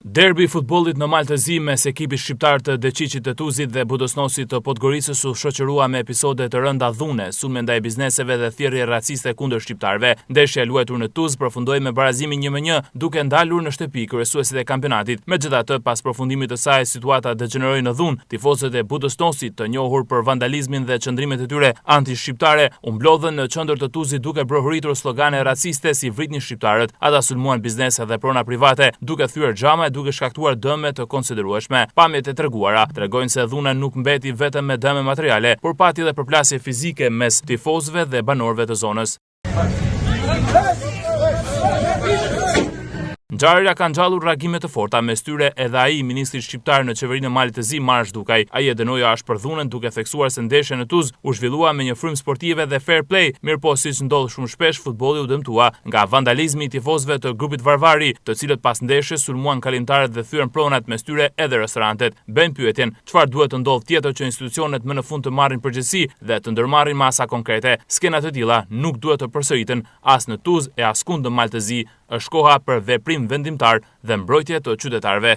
Derbi i futbollit në Maltezi mes ekipit shqiptar të Deqiqit të Tuzit dhe Budućnosit të Podgoricës u shoqërua me episode të rënda dhune, sulme ndaj bizneseve dhe thirrje raciste kundër shqiptarëve. Ndeshja e luajtur në Tuzë përfundoi me barazimin 1-1, duke ndalur në shtëpi kryesuesit e kampionatit. Megjithatë, pas përfundimit të saj, situata degeneroi në dhunë. Tifozët e Budućnosit, të njohur për vandalizmin dhe çndrimet e tyre anti-shqiptare, u mblodhën në qendër të Tuzit duke brohuritur slogane raciste si vritni shqiptarët. Ata sulmuan biznese dhe prona private, duke thyer xhama duke shkaktuar dëme të konsiderueshme. Pamjet e treguara tregojnë se dhuna nuk mbeti vetëm me dëme materiale, por pati edhe përplasje fizike mes tifozëve dhe banorëve të zonës. Ngjarja ka ngjallur reagime të forta, mes tyre edhe ai ministri shqiptar në qeverinë e Maltezi, Marsh Dukaj. Ai e dënoi ashpër dhunën, duke theksuar se ndeshja në Tuzë u zhvillua me një frymë sportive dhe fair play, mirëpo siç ndodh shumë shpesh, futbolli u dëmtua nga vandalizmi i tifozëve të grupit Varvari, të cilët pas ndeshjes sulmuan kalimtarët dhe thyen pronat, mes tyre edhe restorantet. Bëjnë pyetjen, çfarë duhet të ndodh tjetër që institucionet më në fund të marrin përgjegjësi dhe të ndërmarrin masa konkrete. Skena të tilla nuk duhet të përsëriten as në Tuzë e as kund në Maltezi. Është koha për veprim vendimtar dhe mbrojtje të qytetarëve.